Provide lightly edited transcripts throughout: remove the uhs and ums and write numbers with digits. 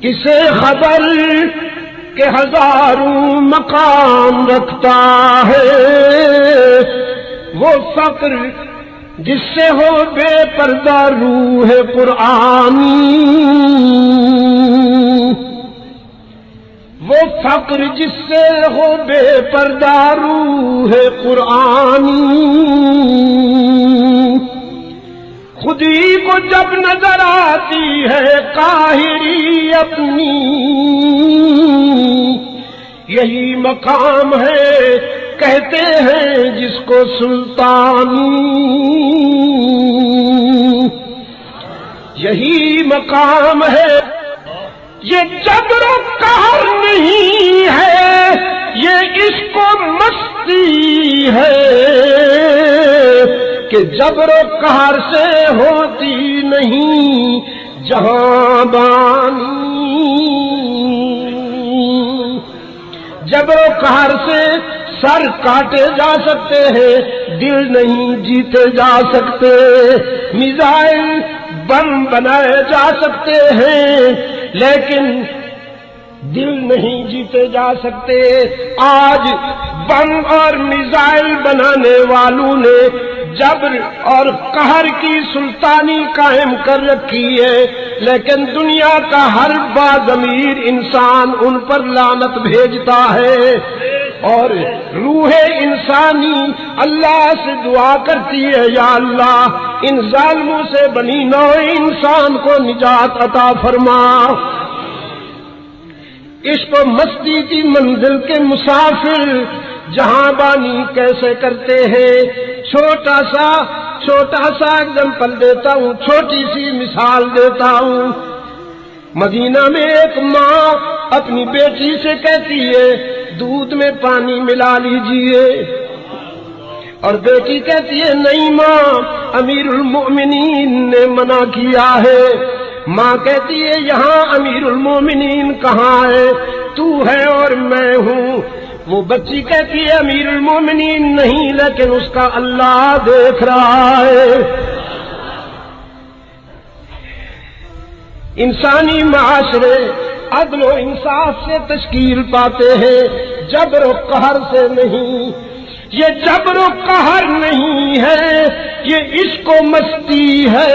کسے خبر کہ ہزاروں مقام رکھتا ہے وہ فقر جس سے ہو بے پردہ روح قرآنی، وہ فقر جس سے ہو بے پردہ روح قرآنی، خودی کو جب نظر آتی ہے قاہری اپنی، یہی مقام ہے کہتے ہیں جس کو سلطانی، یہی مقام ہے۔ یہ جبر و قہر نہیں ہے، یہ عشق و مستی ہے کہ جبر و قہر سے ہوتی نہیں جہاں بانی، جبر و قہر سے سر کاٹے جا سکتے ہیں، دل نہیں جیتے جا سکتے، میزائل بم بنائے جا سکتے ہیں لیکن دل نہیں جیتے جا سکتے۔ آج بم اور میزائل بنانے والوں نے جبر اور قہر کی سلطانی قائم کر رکھی ہے، لیکن دنیا کا ہر باضمیر انسان ان پر لعنت بھیجتا ہے، اور روح انسانی اللہ سے دعا کرتی ہے یا اللہ ان ظالموں سے بنی نوع انسان کو نجات عطا فرما۔ عشق و مستی کی منزل کے مسافر جہاں بانی کیسے کرتے ہیں، چھوٹا سا اگزامپل دیتا ہوں، چھوٹی سی مثال دیتا ہوں۔ مدینہ میں ایک ماں اپنی بیٹی سے کہتی ہے دودھ میں پانی ملا لیجئے، اور بیٹی کہتی ہے نہیں ماں امیر المؤمنین نے منع کیا ہے۔ ماں کہتی ہے یہاں امیر المومنین کہاں ہے، تو ہے اور میں ہوں۔ وہ بچی کہتی ہے امیر المومنین نہیں لیکن اس کا اللہ دیکھ رہا ہے۔ انسانی معاشرے عدل و انصاف سے تشکیل پاتے ہیں، جبر و قہر سے نہیں۔ یہ جبر و قہر نہیں ہے، یہ عشق و مستی ہے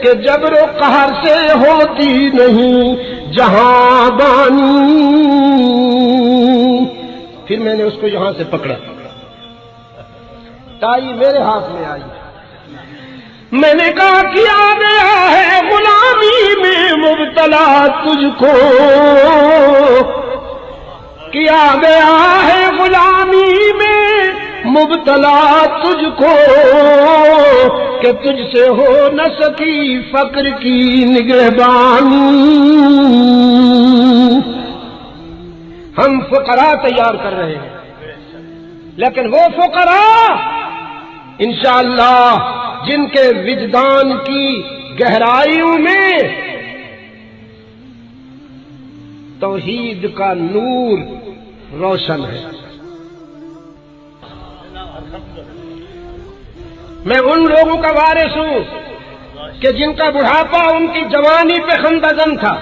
کہ جبر و قہر سے ہوتی نہیں جہاں بانی۔ پھر میں نے اس کو یہاں سے پکڑا، ٹائی میرے ہاتھ میں آئی، میں نے کہا کیا گیا ہے غلامی میں مبتلا تجھ کو، کیا گیا ہے غلامی میں مبتلا تجھ کو کہ تجھ سے ہو نہ سکی فقر کی نگہبانی۔ ہم فقراء تیار کر رہے ہیں لیکن وہ فقراء انشاءاللہ جن کے وجدان کی گہرائیوں میں توحید کا نور روشن ہے۔ میں ان لوگوں کا وارث ہوں کہ جن کا بڑھاپا ان کی جوانی پہ خندقن تھا،